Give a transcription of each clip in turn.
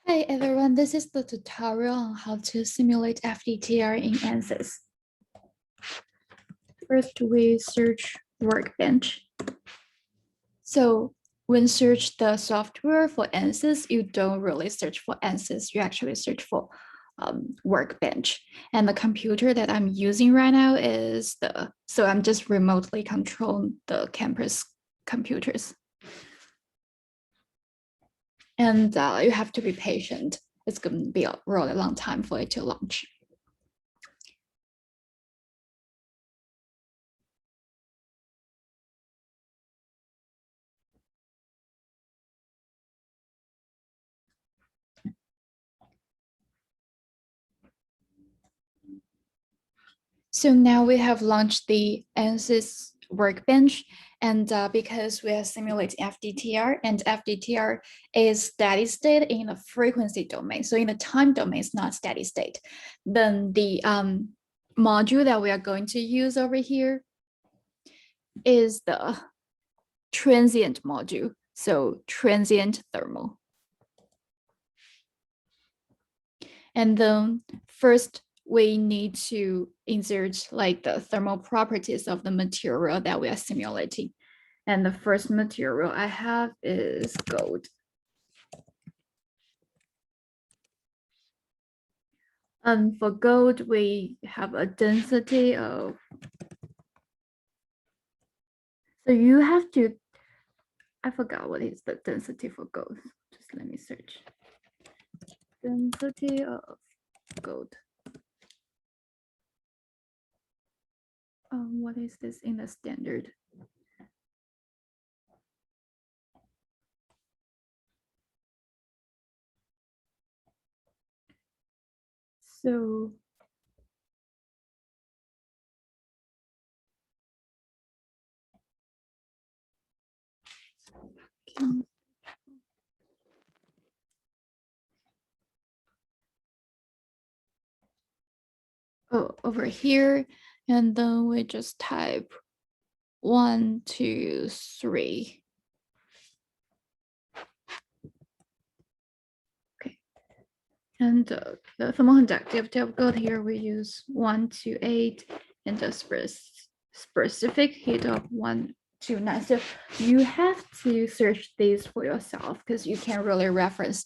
Hi everyone, this is the tutorial on how to simulate FDTR in ANSYS. First, we search Workbench. So when search the software for ANSYS, you don't really search for ANSYS, you actually search for Workbench. And the computer that I'm using right now is so I'm just remotely controlling the campus computers. And you have to be patient. It's going to be a really long time for it to launch. So now we have launched the ANSYS Workbench, and because we are simulating FDTR, and FDTR is steady state in the frequency domain. So in the time domain, it's not steady state. Then the module that we are going to use over here is the transient module. So transient thermal. And then first, we need to insert like the thermal properties of the material that we are simulating. And the first material I have is gold. And for gold, we have a density of, so you have to, I forgot what is the density for gold. Just let me search. Density of gold. What is this in the standard? So over here, and then we just type 1, 2, 3. Okay, and the thermal conductivity of gold here we use 1 to 8, and the specific heat of 1 to 9. So you have to search these for yourself because you can't really reference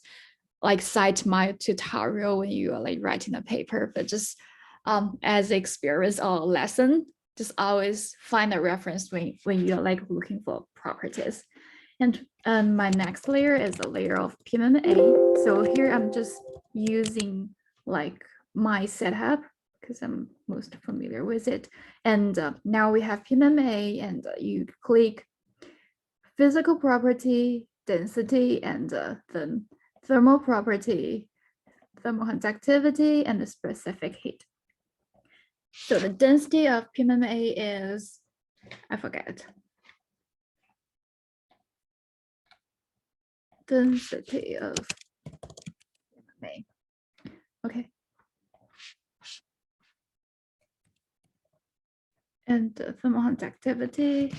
like cite my tutorial when you are like writing a paper, but just as experience or lesson, just always find a reference when you're like looking for properties. And my next layer is a layer of PMMA. So here I'm just using like my setup because I'm most familiar with it. And now we have PMMA, and you click physical property, density, and then thermal property, thermal conductivity, and the specific heat. So the density of PMMA is, I forget. Density of PMMA. Okay. And the thermal conductivity,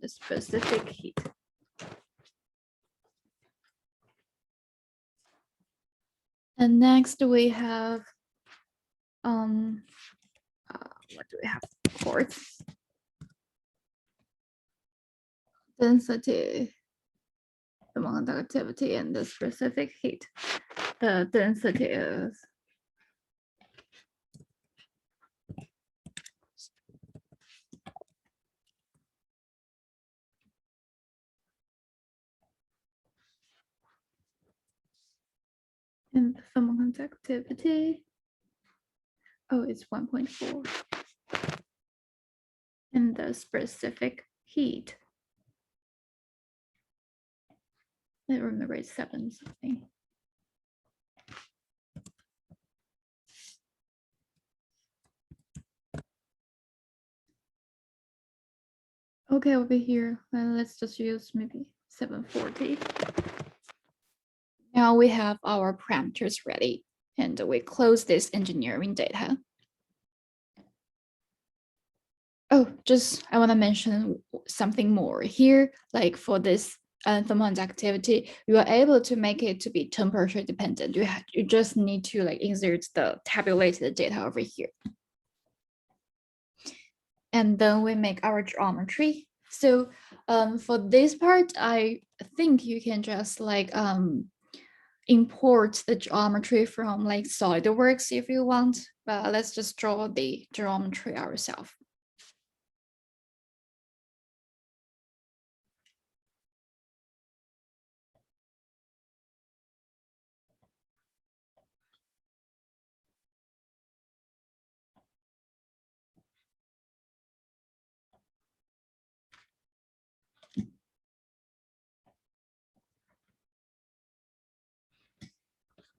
the specific heat. And next we have, what do we have? Quartz. Density, thermal conductivity, and the specific heat. The density is and thermal conductivity. Oh, it's 1.4. And the specific heat. I remember it's 7 something. Okay, over here, let's just use maybe 740. Now we have our parameters ready, and we close this engineering data. Oh, just I want to mention something more here, like for this thermoconductivity, you are able to make it to be temperature dependent. You just need to like insert the tabulated data over here. And then we make our geometry. So for this part, I think you can just like import the geometry from like SolidWorks if you want, but let's just draw the geometry ourselves.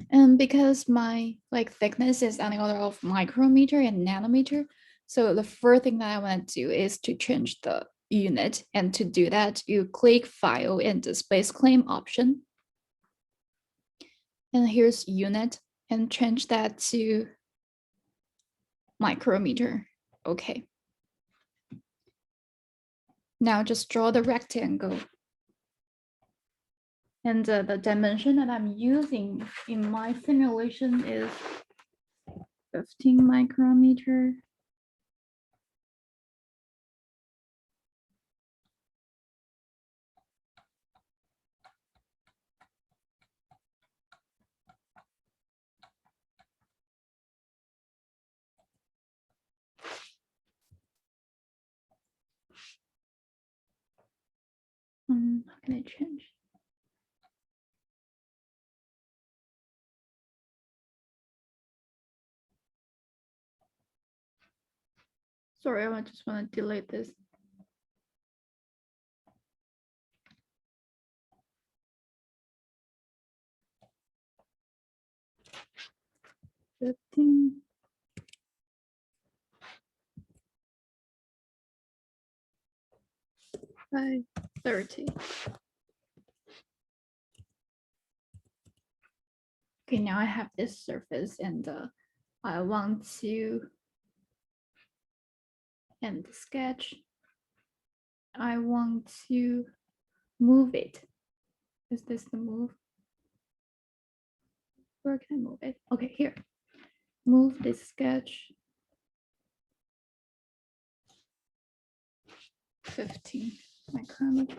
And because my like thickness is on the order of micrometer and nanometer, so the first thing that I want to do is to change the unit. And to do that, you click File and the Space Claim option. And here's unit, and change that to micrometer. Okay. Now just draw the rectangle. And the dimension that I'm using in my simulation is 15 micrometer. How can I change? Sorry, I just want to delete this. By 30. Okay, now I have this surface and I want to end the sketch. I want to move it. Is this the move? Where can I move it? Okay, here. Move this sketch. 15 micrometer.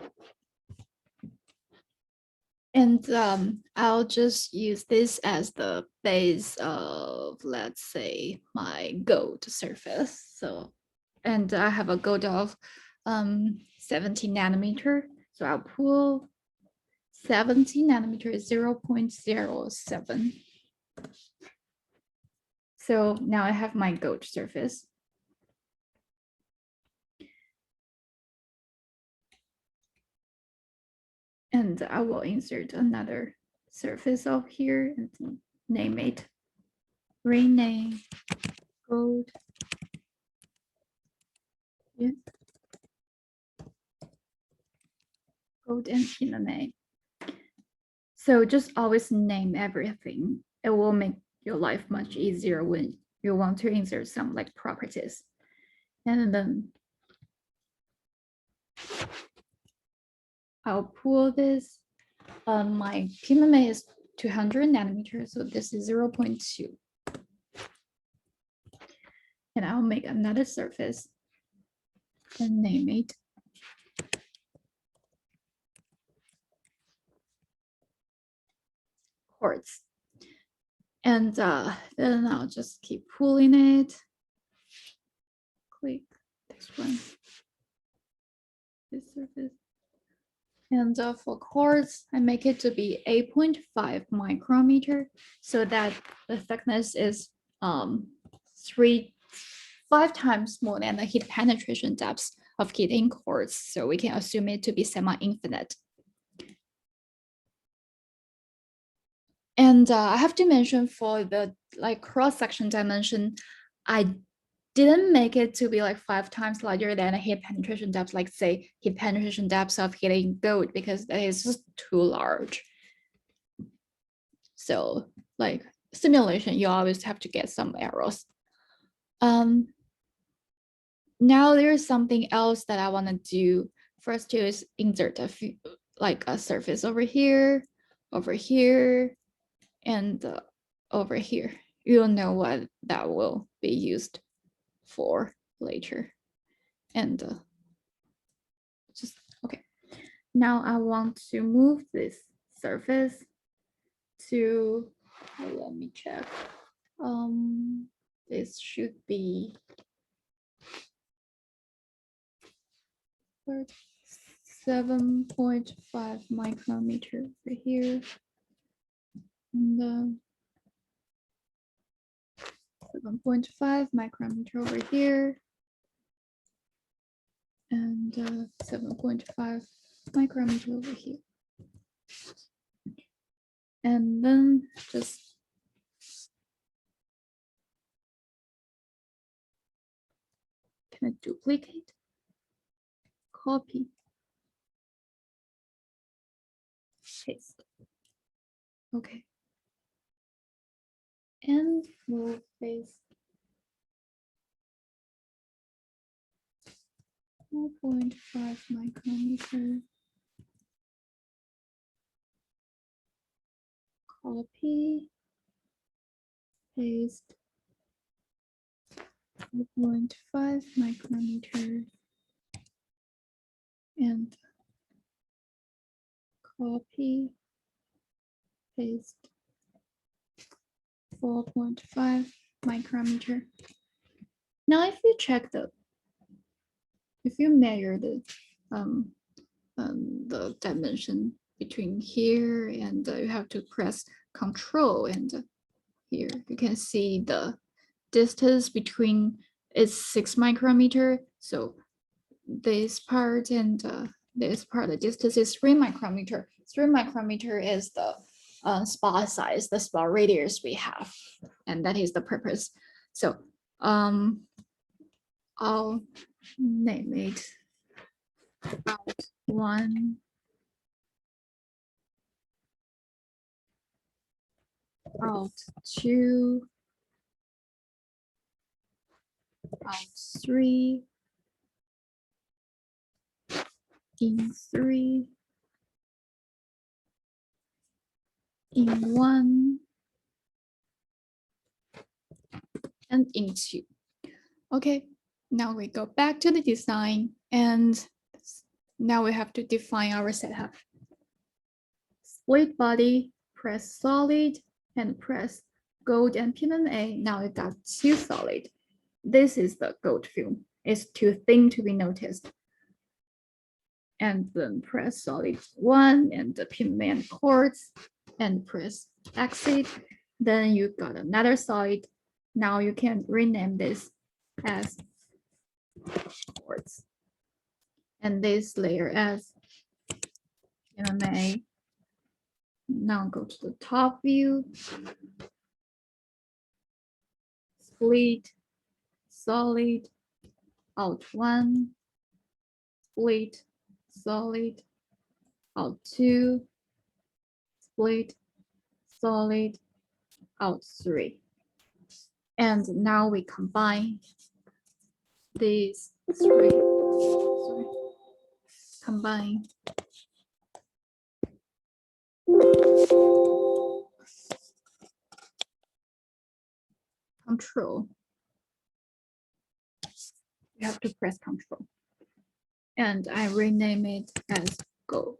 And I'll just use this as the base of, let's say, my gold surface. So, and I have a gold of 70 nanometer. So I'll pull 70 nanometer is 0.07. So now I have my gold surface. And I will insert another surface of here and name it, rename gold. Yeah. Gold and in the name. So just always name everything. It will make your life much easier when you want to insert some like properties. And then I'll pull this. My PMMA is 200 nanometers, so this is 0.2. And I'll make another surface and name it quartz. And then I'll just keep pulling it. Click this one, this surface. And for quartz, I make it to be 8.5 micrometer, so that the thickness is 5 times more than the heat penetration depth of heating quartz. So we can assume it to be semi-infinite. And I have to mention for the like cross-section dimension, I didn't make it to be like 5 times larger than a heat penetration depth, like say heat penetration depth of heating gold, because that is just too large. So like simulation, you always have to get some errors. Now there's something else that I want to do. First is insert a few like a surface over here, and over here. You'll know what that will be used for later. And just, okay. Now I want to move this surface to, let me check. This should be 7.5 micrometer over here, and 7.5 micrometer over here, and 7.5 micrometer over here. And then just can I duplicate, copy, paste. Okay. And move this 4.5 micrometer. Copy, paste 4.5 micrometer, and copy, paste 4.5 micrometer. Now, if you check if you measure the dimension between here and you have to press Control, and here you can see the distance between is 6 micrometer. So this part and this part, the distance is 3 micrometer. 3 micrometer is the spot size, the spot radius we have, and that is the purpose. So I'll name it out 1, out 2, out 3, in 3, in 1, and in 2. Okay, now we go back to the design, and now we have to define our setup. Split body, press solid, and press gold and PMMA. Now we got 2 solid. This is the gold film. It's too thin to be noticed. And then press solid 1 and the PMMA and quartz, and press exit. Then you got another solid. Now you can rename this as quartz, and this layer as PMMA. Now go to the top view, split, solid, out 1, split, solid, out 2, split, solid, out 3. And now we combine these 3. Sorry. Combine. Control. You have to press Control. And I rename it as Go.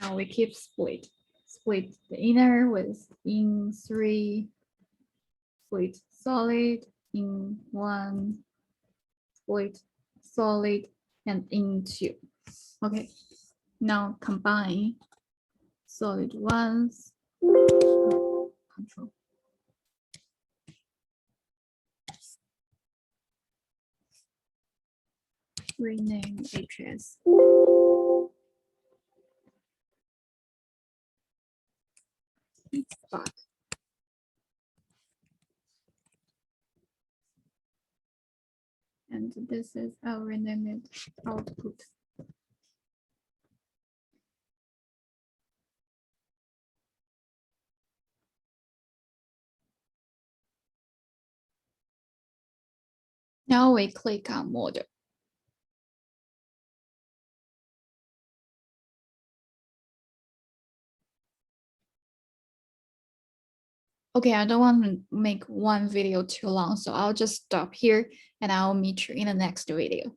Now we keep split. Split the inner with in 3, split solid, in 1, split solid, and in 2. Okay, now combine solid ones. Control. Rename HS. Spot. And this is, I'll rename it output. Now we click on model. Okay, I don't want to make one video too long, so I'll just stop here and I'll meet you in the next video.